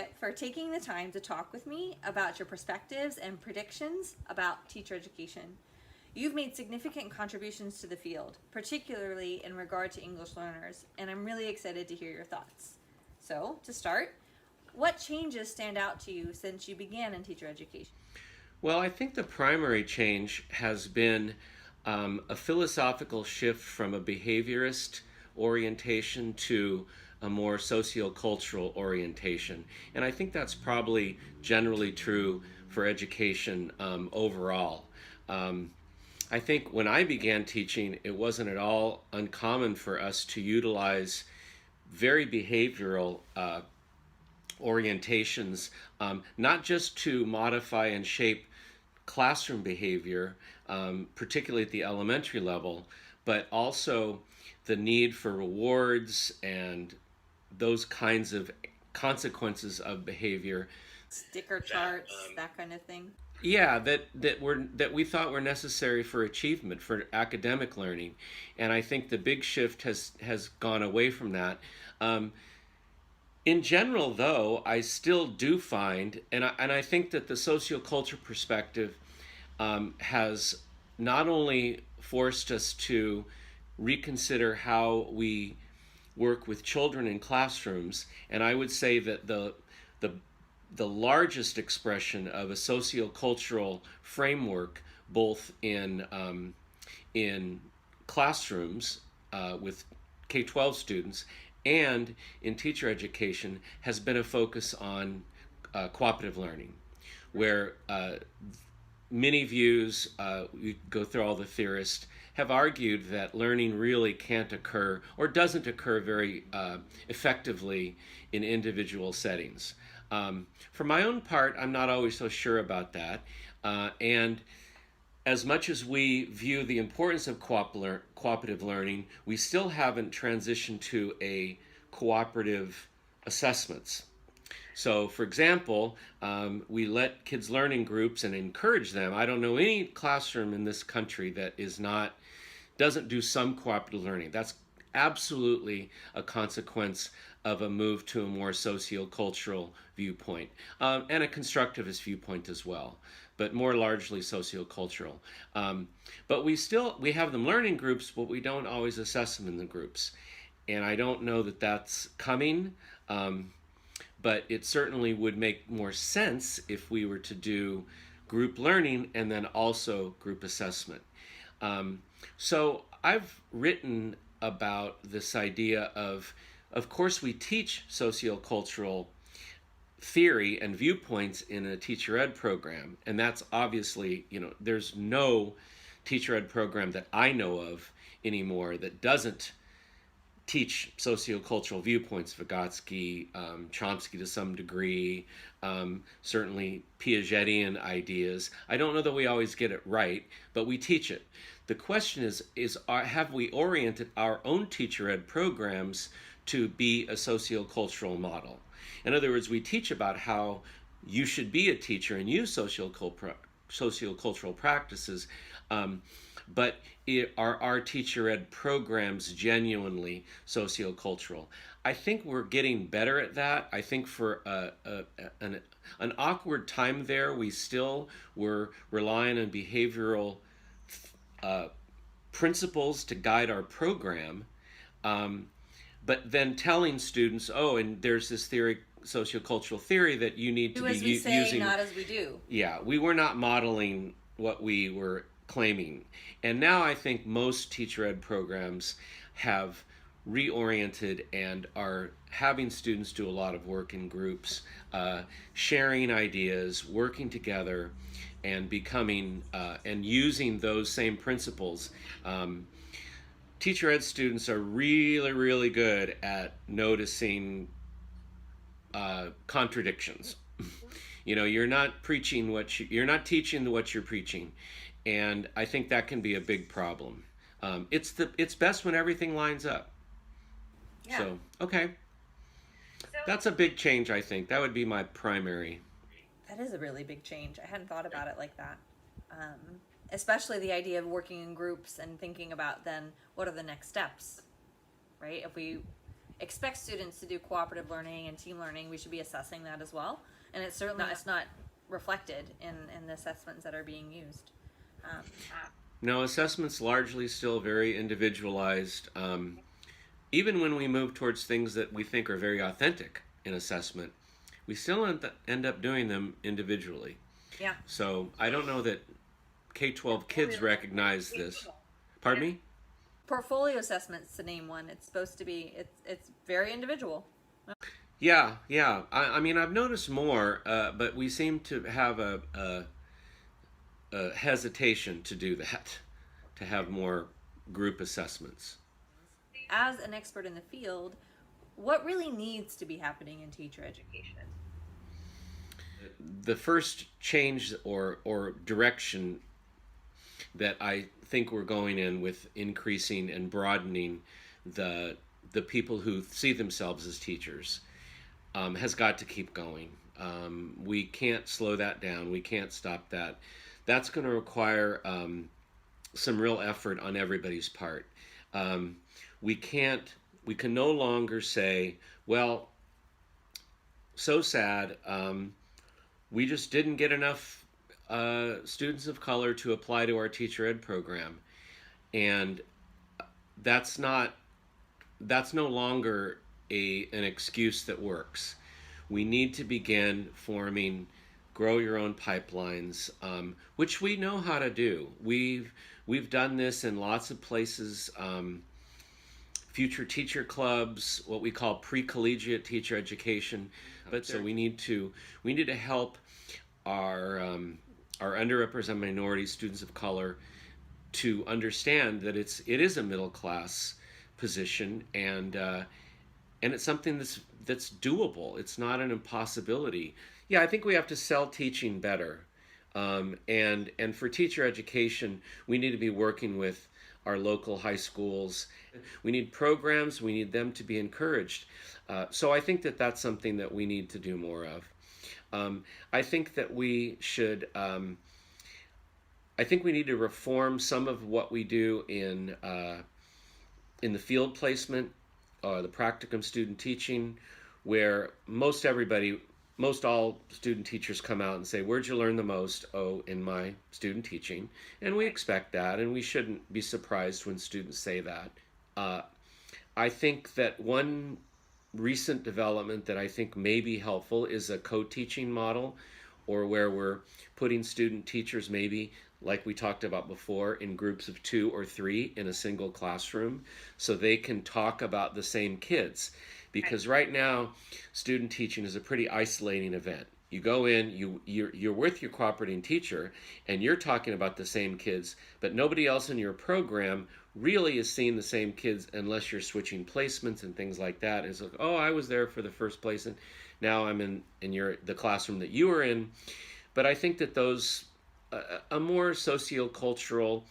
Kip, for taking the time to talk with me about your perspectives and predictions about teacher education. You've made significant contributions to the field, particularly in regard to English learners, and I'm really excited to hear your thoughts. So, to start, what changes stand out to you since you began in teacher education? Well, I think the primary change has been a philosophical shift from a behaviorist orientation to a more sociocultural orientation. And I think that's probably generally true for education overall. Um, I think when I began teaching, it wasn't at all uncommon for us to utilize very behavioral orientations, not just to modify and shape classroom behavior, particularly at the elementary level, but also the need for rewards and those kinds of consequences of behavior. Sticker charts, that kind of thing. Yeah, that we thought were necessary for achievement, for academic learning, and I think the big shift has gone away from that. In general, though, I still do find, and I think that the sociocultural perspective has not only forced us to reconsider how we work with children in classrooms, and I would say that the the largest expression of a sociocultural framework, both in classrooms with K-12 students and in teacher education, has been a focus on cooperative learning, where many views, we go through all the theorists, have argued that learning really can't occur or doesn't occur very effectively in individual settings. For my own part, I'm not always so sure about that. And as much as we view the importance of cooperative learning, we still haven't transitioned to a cooperative assessments. So, for example, we let kids learn in groups and encourage them. I don't know any classroom in this country that doesn't do some cooperative learning. That's absolutely a consequence of a move to a more sociocultural viewpoint, and a constructivist viewpoint as well, but more largely sociocultural. But we have them learn in groups, but we don't always assess them in the groups. And I don't know that that's coming, but it certainly would make more sense if we were to do group learning and then also group assessment. So I've written about this idea of course, we teach sociocultural theory and viewpoints in a teacher ed program, and that's obviously, there's no teacher ed program that I know of anymore that doesn't teach sociocultural viewpoints. Vygotsky, Chomsky to some degree, certainly Piagetian ideas. I don't know that we always get it right, but we teach it. The question is have we oriented our own teacher ed programs to be a sociocultural model? In other words, we teach about how you should be a teacher and use sociocultural practices, but are our teacher ed programs genuinely sociocultural? I think we're getting better at that. I think for an awkward time there, we still were relying on behavioral principles to guide our program, but then telling students, oh, and there's this theory, sociocultural theory, that you need to Do be as we say, using. not as we do. Yeah, we were not modeling what we were claiming. And now I think most teacher ed programs have reoriented and are having students do a lot of work in groups, sharing ideas, working together, and becoming and using those same principles. Teacher ed students are really, really good at noticing contradictions. You're not preaching you're not teaching what you're preaching, and I think that can be a big problem. It's best when everything lines up. Yeah. So, okay, that's a big change. I think that would be my primary. That is a really big change. I hadn't thought about it like that. Especially the idea of working in groups and thinking about then what are the next steps, right? expect students to do cooperative learning and team learning, we should be assessing that as well. And it's certainly it's not reflected in the assessments that are being used. No, assessment's largely still very individualized. Even when we move towards things that we think are very authentic in assessment, we still end up doing them individually. Yeah. So I don't know that K-12 kids recognize this. Pardon me? Portfolio assessments, to name one, it's supposed to be, it's very individual. Yeah. I mean, I've noticed more, but we seem to have a hesitation to do that, to have more group assessments. As an expert in the field, what really needs to be happening in teacher education? The first change or direction that I think we're going in with increasing and broadening the people who see themselves as teachers has got to keep going. We can't slow that down. We can't stop that. That's going to require some real effort on everybody's part. We can no longer say, well, so sad, we just didn't get enough students of color to apply to our teacher ed program. And that's no longer an excuse that works. We need to begin forming grow your own pipelines, which we know how to do. We've done this in lots of places. Future teacher clubs, what we call pre-collegiate teacher education. But so we need to help our underrepresented minority students of color to understand that it is a middle class position, and it's something that's doable. It's not an impossibility. Yeah, I think we have to sell teaching better, and for teacher education, we need to be working with our local high schools. We need programs. We need them to be encouraged. So I think that that's something that we need to do more of. I think that we should. I think we need to reform some of what we do in the field placement, the practicum student teaching, where most all student teachers come out and say, where'd you learn the most? Oh, in my student teaching. And we expect that, and we shouldn't be surprised when students say that. I think that one recent development that I think may be helpful is a co-teaching model, or where we're putting student teachers, maybe like we talked about before, in groups of 2 or 3 in a single classroom, so they can talk about the same kids. Because right now, student teaching is a pretty isolating event. You go in, you're with your cooperating teacher, and you're talking about the same kids, but nobody else in your program really is seeing the same kids unless you're switching placements and things like that. It's like, oh, I was there for the first place, and now I'm in the classroom that you were in. But I think that those, a more sociocultural,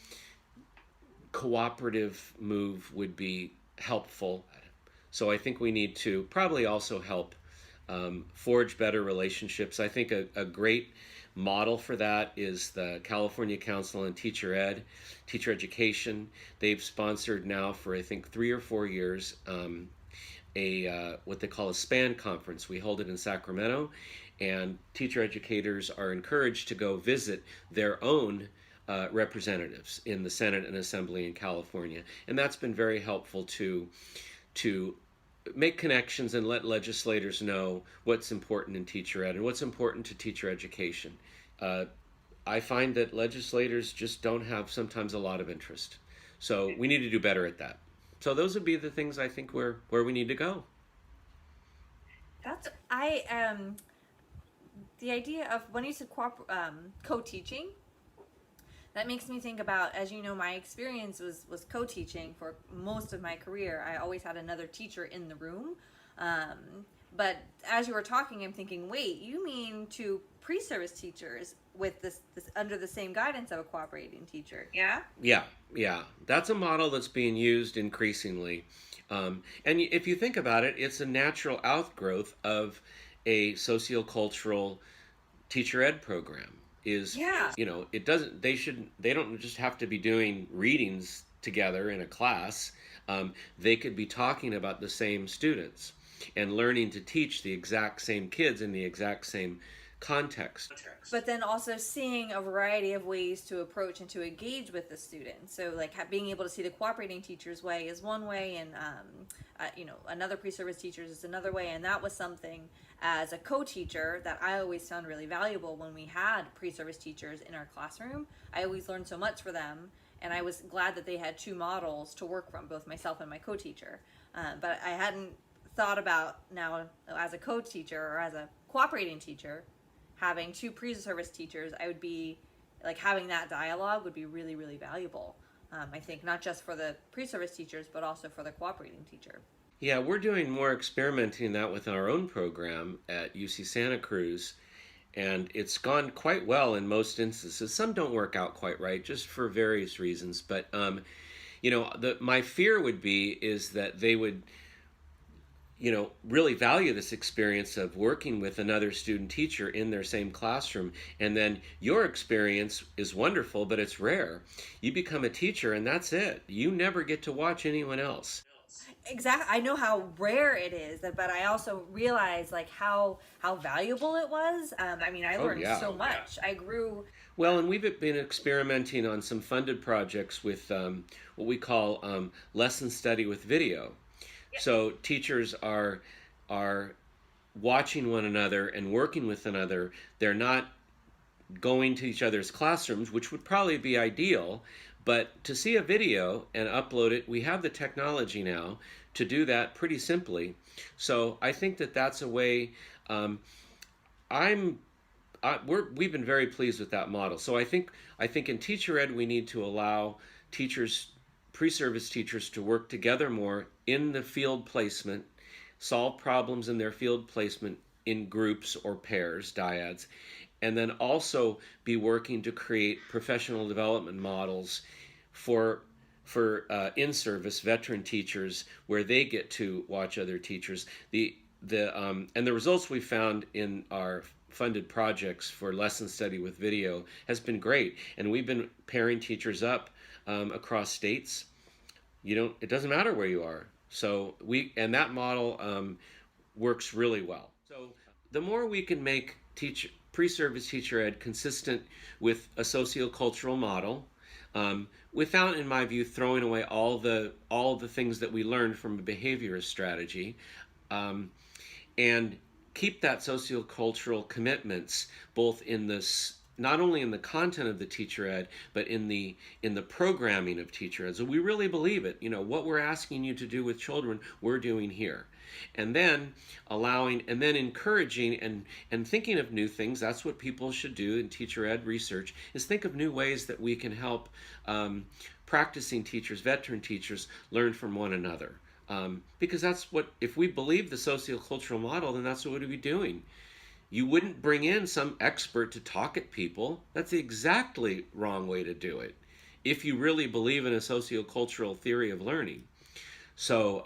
cooperative move would be helpful. So I think we need to probably also help forge better relationships. I think a great model for that is the California Council on Teacher Education. They've sponsored now for I think 3 or 4 years what they call a SPAN conference. We hold it in Sacramento, and teacher educators are encouraged to go visit their own representatives in the Senate and Assembly in California, and that's been very helpful to make connections and let legislators know what's important in teacher ed and what's important to teacher education. I find that legislators just don't have sometimes a lot of interest. So we need to do better at that. So those would be the things I think where we need to go. The idea of, when you said co-teaching, that makes me think about, as you know, my experience was co-teaching for most of my career. I always had another teacher in the room. But as you were talking, I'm thinking, wait, you mean to pre-service teachers with this under the same guidance of a cooperating teacher? Yeah? Yeah. That's a model that's being used increasingly. And if you think about it, it's a natural outgrowth of a sociocultural teacher ed program. It doesn't, they don't just have to be doing readings together in a class, they could be talking about the same students and learning to teach the exact same kids in the exact same context. But then also seeing a variety of ways to approach and to engage with the student. So like being able to see the cooperating teacher's way is one way, and another pre-service teacher's is another way. And that was something as a co-teacher that I always found really valuable when we had pre-service teachers in our classroom. I always learned so much for them, and I was glad that they had two models to work from, both myself and my co-teacher. But I hadn't thought about now as a co-teacher or as a cooperating teacher, having two pre-service teachers, I would be like having that dialogue would be really, really valuable. I think not just for the pre-service teachers, but also for the cooperating teacher. Yeah, we're doing more experimenting that with our own program at UC Santa Cruz, and it's gone quite well in most instances. Some don't work out quite right, just for various reasons. But my fear would be is that they would really value this experience of working with another student teacher in their same classroom. And then your experience is wonderful, but it's rare. You become a teacher and that's it. You never get to watch anyone else. Exactly. I know how rare it is, but I also realize like how valuable it was. I learned so much. I grew. Well, and we've been experimenting on some funded projects with what we call lesson study with video. So teachers are watching one another and working with another. They're not going to each other's classrooms, which would probably be ideal, but to see a video and upload it, we have the technology now to do that pretty simply. So I think that that's a way. We've been very pleased with that model. So I think in teacher ed we need to allow teachers, pre-service teachers, to work together more in the field placement, solve problems in their field placement in groups or pairs, dyads, and then also be working to create professional development models for in-service veteran teachers where they get to watch other teachers. And the results we found in our funded projects for lesson study with video has been great, and we've been pairing teachers up across states. It doesn't matter where you are. So that model works really well. So the more we can make pre-service teacher ed consistent with a sociocultural model, without, in my view, throwing away all the things that we learned from a behaviorist strategy, and keep that sociocultural commitments both in this, not only in the content of the teacher ed, but in the programming of teacher ed. So we really believe it. What we're asking you to do with children, we're doing here. And then encouraging and thinking of new things. That's what people should do in teacher ed research, is think of new ways that we can help practicing teachers, veteran teachers, learn from one another. Because that's what, if we believe the sociocultural model, then that's what we'd be doing. You wouldn't bring in some expert to talk at people. That's the exactly wrong way to do it, if you really believe in a sociocultural theory of learning. So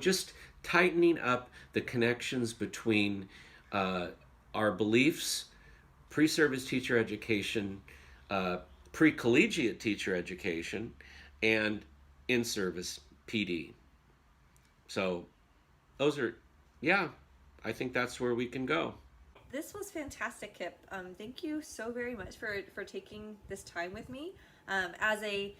just tightening up the connections between our beliefs, pre-service teacher education, pre-collegiate teacher education, and in-service PD. So I think that's where we can go. This was fantastic, Kip. Thank you so very much for taking this time with me. As a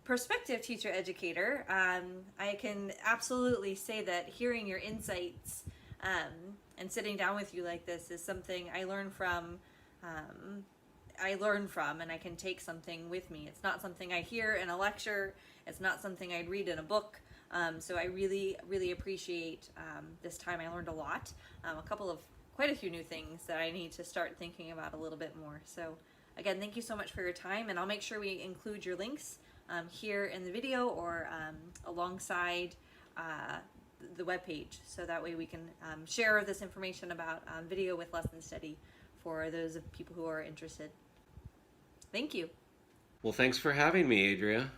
prospective teacher educator, I can absolutely say that hearing your insights and sitting down with you like this is something I learn from, and I can take something with me. It's not something I hear in a lecture. It's not something I'd read in a book. So I really, really appreciate this time. I learned a lot, quite a few new things that I need to start thinking about a little bit more. So again, thank you so much for your time, and I'll make sure we include your links here in the video or alongside the webpage, so that way we can share this information about video with lesson study for those of people who are interested. Thank you. Well, thanks for having me, Adria.